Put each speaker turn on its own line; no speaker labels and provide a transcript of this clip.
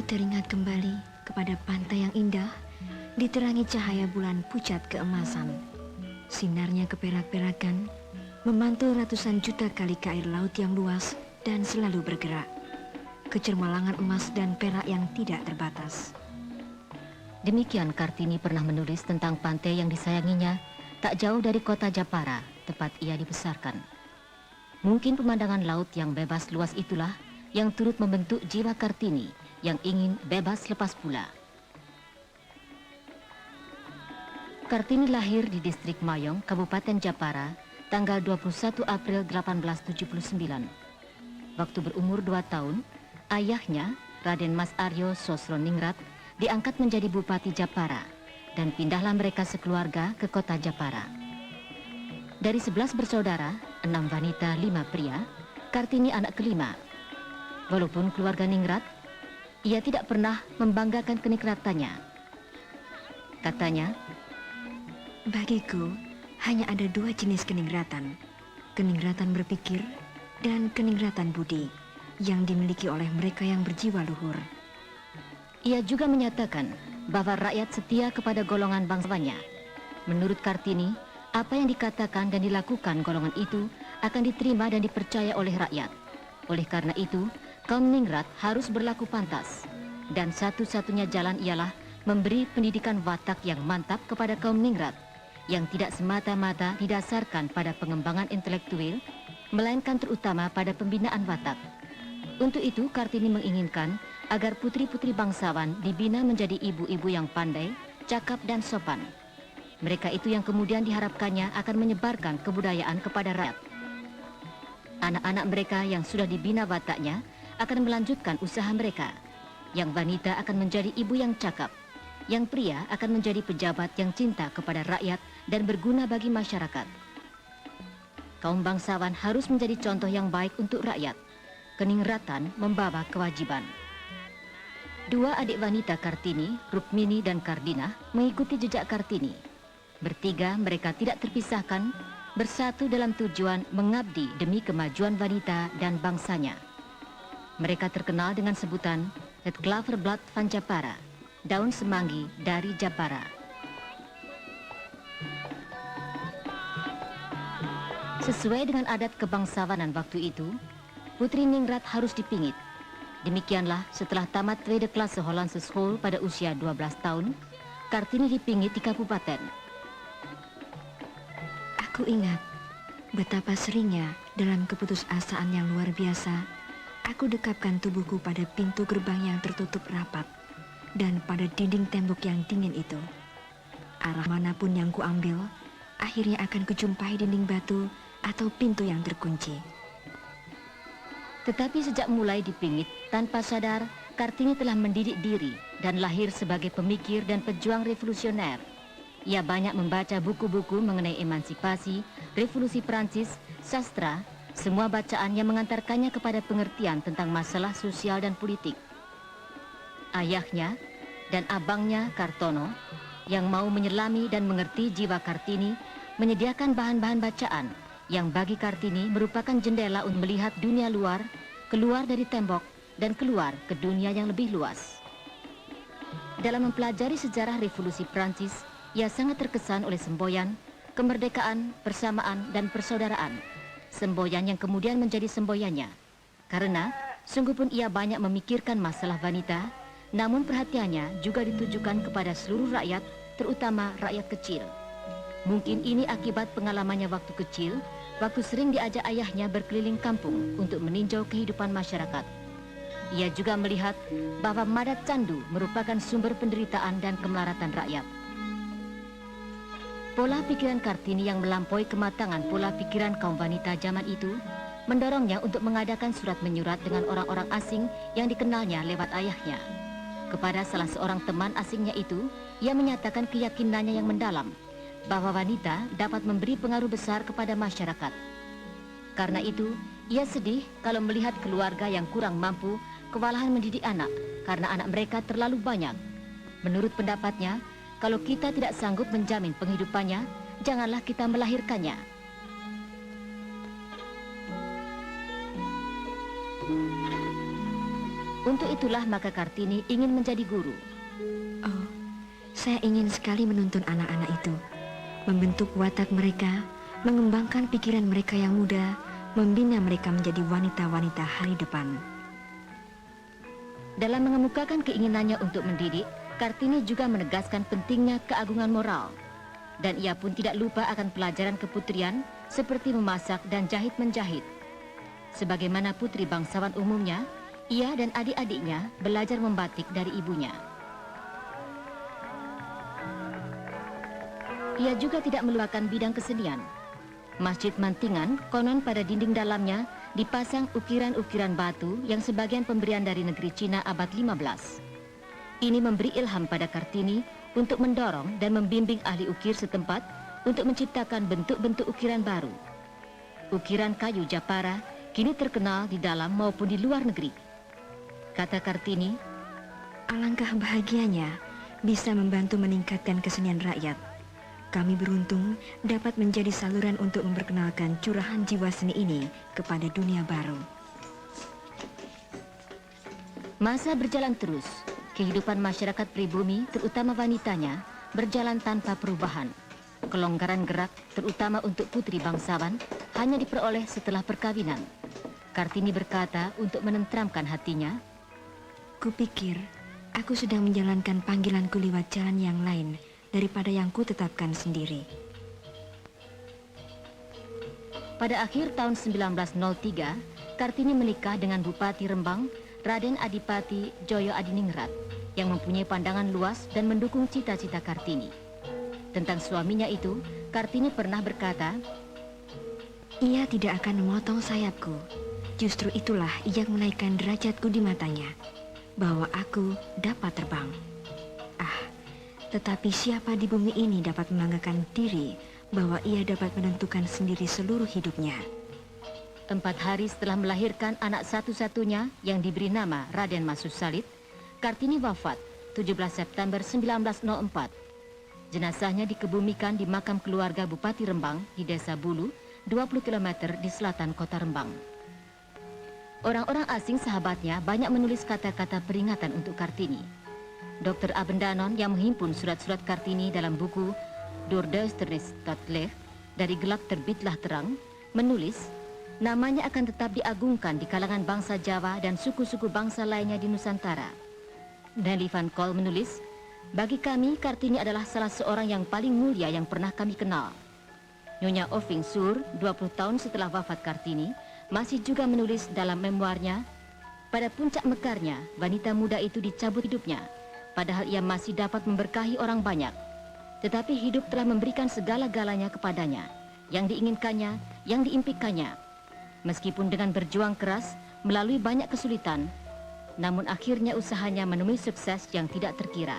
teringat kembali kepada pantai yang indah, diterangi cahaya bulan pucat keemasan. Sinarnya keperak-perakan, memantul ratusan juta kali ke air laut yang luas dan selalu bergerak. Kecermalangan emas dan perak yang tidak terbatas.
Demikian Kartini pernah menulis tentang pantai yang disayanginya, tak jauh dari kota Japara, tempat ia dibesarkan. Mungkin pemandangan laut yang bebas luas itulah yang turut membentuk jiwa Kartini yang ingin bebas lepas pula. Kartini lahir di distrik Mayong, Kabupaten Japara, tanggal 21 April 1879. Waktu berumur 2 tahun, ayahnya, Raden Mas Aryo Sosroningrat, diangkat menjadi Bupati Japara, dan pindahlah mereka sekeluarga ke kota Japara. Dari 11 bersaudara, 6 wanita, 5 pria, Kartini anak kelima. Walaupun keluarga Ningrat, ia tidak pernah membanggakan kenikratannya. Katanya,
bagiku hanya ada 2 jenis keningratan. Keningratan berpikir dan keningratan budi yang dimiliki oleh mereka yang berjiwa luhur.
Ia juga menyatakan bahwa rakyat setia kepada golongan bangsawannya. Menurut Kartini, apa yang dikatakan dan dilakukan golongan itu akan diterima dan dipercaya oleh rakyat. Oleh karena itu, kaum Ningrat harus berlaku pantas. Dan satu-satunya jalan ialah memberi pendidikan watak yang mantap kepada kaum Ningrat, yang tidak semata-mata didasarkan pada pengembangan intelektual, melainkan terutama pada pembinaan watak. Untuk itu, Kartini menginginkan agar putri-putri bangsawan dibina menjadi ibu-ibu yang pandai, cakap dan sopan. Mereka itu yang kemudian diharapkannya akan menyebarkan kebudayaan kepada rakyat. Anak-anak mereka yang sudah dibina wataknya akan melanjutkan usaha mereka. Yang wanita akan menjadi ibu yang cakap. Yang pria akan menjadi pejabat yang cinta kepada rakyat dan berguna bagi masyarakat. Kaum bangsawan harus menjadi contoh yang baik untuk rakyat. Keningratan membawa kewajiban. 2 adik wanita Kartini, Rukmini dan Kardinah, mengikuti jejak Kartini. Bertiga mereka tidak terpisahkan, bersatu dalam tujuan mengabdi demi kemajuan wanita dan bangsanya. Mereka terkenal dengan sebutan Het Klaverblad van Japara, daun semanggi dari Japara. Sesuai dengan adat kebangsawanan waktu itu, Putri Ningrat harus dipingit. Demikianlah setelah tamat tweede klasse Hollandse School pada usia 12 tahun, Kartini dipingit di kabupaten.
Aku ingat betapa seringnya dalam keputusasaan yang luar biasa, aku dekapkan tubuhku pada pintu gerbang yang tertutup rapat dan pada dinding tembok yang dingin itu. Arah manapun yang kuambil, akhirnya akan kujumpai dinding batu atau pintu yang terkunci.
Tetapi sejak mulai dipingit, tanpa sadar, Kartini telah mendidik diri dan lahir sebagai pemikir dan pejuang revolusioner. Ia banyak membaca buku-buku mengenai emansipasi, revolusi Prancis, sastra, semua bacaan yang mengantarkannya kepada pengertian tentang masalah sosial dan politik. Ayahnya dan abangnya Kartono, yang mau menyelami dan mengerti jiwa Kartini, menyediakan bahan-bahan bacaan yang bagi Kartini merupakan jendela untuk melihat dunia luar, keluar dari tembok, dan keluar ke dunia yang lebih luas. Dalam mempelajari sejarah revolusi Prancis, ia sangat terkesan oleh semboyan, kemerdekaan, persamaan, dan persaudaraan. Semboyan yang kemudian menjadi semboyannya. Karena sungguh pun ia banyak memikirkan masalah wanita, namun perhatiannya juga ditujukan kepada seluruh rakyat, terutama rakyat kecil. Mungkin ini akibat pengalamannya waktu kecil, waktu sering diajak ayahnya berkeliling kampung untuk meninjau kehidupan masyarakat. Ia juga melihat bahwa madat candu merupakan sumber penderitaan dan kemelaratan rakyat. Pola pikiran Kartini yang melampaui kematangan pola pikiran kaum wanita zaman itu mendorongnya untuk mengadakan surat menyurat dengan orang-orang asing yang dikenalnya lewat ayahnya. Kepada salah seorang teman asingnya itu, ia menyatakan keyakinannya yang mendalam bahwa wanita dapat memberi pengaruh besar kepada masyarakat. Karena itu, ia sedih kalau melihat keluarga yang kurang mampu kewalahan mendidik anak karena anak mereka terlalu banyak. Menurut pendapatnya, kalau kita tidak sanggup menjamin penghidupannya, janganlah kita melahirkannya. Untuk itulah maka Kartini ingin menjadi guru.
Oh, saya ingin sekali menuntun anak-anak itu, membentuk watak mereka, mengembangkan pikiran mereka yang muda, membina mereka menjadi wanita-wanita hari depan.
Dalam mengemukakan keinginannya untuk mendidik, Kartini juga menegaskan pentingnya keagungan moral. Dan ia pun tidak lupa akan pelajaran keputrian seperti memasak dan jahit-menjahit. Sebagaimana putri bangsawan umumnya, ia dan adik-adiknya belajar membatik dari ibunya. Ia juga tidak melupakan bidang kesenian. Masjid Mantingan konon pada dinding dalamnya dipasang ukiran-ukiran batu yang sebagian pemberian dari negeri Cina abad 15. Ini memberi ilham pada Kartini untuk mendorong dan membimbing ahli ukir setempat untuk menciptakan bentuk-bentuk ukiran baru. Ukiran kayu Japara kini terkenal di dalam maupun di luar negeri. Kata Kartini,
alangkah bahagianya bisa membantu meningkatkan kesenian rakyat. Kami beruntung dapat menjadi saluran untuk memperkenalkan curahan jiwa seni ini kepada dunia baru.
Masa berjalan terus. Kehidupan masyarakat pribumi, terutama wanitanya, berjalan tanpa perubahan. Kelonggaran gerak, terutama untuk putri bangsawan, hanya diperoleh setelah perkawinan. Kartini berkata untuk menenteramkan hatinya,
Kupikir aku sedang menjalankan panggilanku lewat jalan yang lain daripada yang kutetapkan sendiri.
Pada akhir tahun 1903, Kartini menikah dengan Bupati Rembang, Raden Adipati Joyo Adiningrat, yang mempunyai pandangan luas dan mendukung cita-cita Kartini. Tentang suaminya itu, Kartini pernah berkata,
ia tidak akan memotong sayapku. Justru itulah yang menaikkan derajatku di matanya, bahwa aku dapat terbang. Tetapi siapa di bumi ini dapat membanggakan diri bahwa ia dapat menentukan sendiri seluruh hidupnya.
4 hari setelah melahirkan anak satu-satunya yang diberi nama Raden Masus Salit, Kartini wafat 17 September 1904. Jenazahnya dikebumikan di makam keluarga Bupati Rembang di Desa Bulu, 20 km di selatan kota Rembang. Orang-orang asing sahabatnya banyak menulis kata-kata peringatan untuk Kartini. Dr. Abendanon yang menghimpun surat-surat Kartini dalam buku Door Duisternis tot Licht, dari gelap terbitlah terang, menulis namanya akan tetap diagungkan di kalangan bangsa Jawa dan suku-suku bangsa lainnya di Nusantara. Nelly Van Kol menulis, bagi kami Kartini adalah salah seorang yang paling mulia yang pernah kami kenal. Nyonya Oving Sur, 20 tahun setelah wafat Kartini, masih juga menulis dalam memoarnya, pada puncak mekarnya, wanita muda itu dicabut hidupnya, padahal ia masih dapat memberkahi orang banyak. Tetapi hidup telah memberikan segala-galanya kepadanya, yang diinginkannya, yang diimpikannya. Meskipun dengan berjuang keras, melalui banyak kesulitan, namun akhirnya usahanya menemui sukses yang tidak terkira.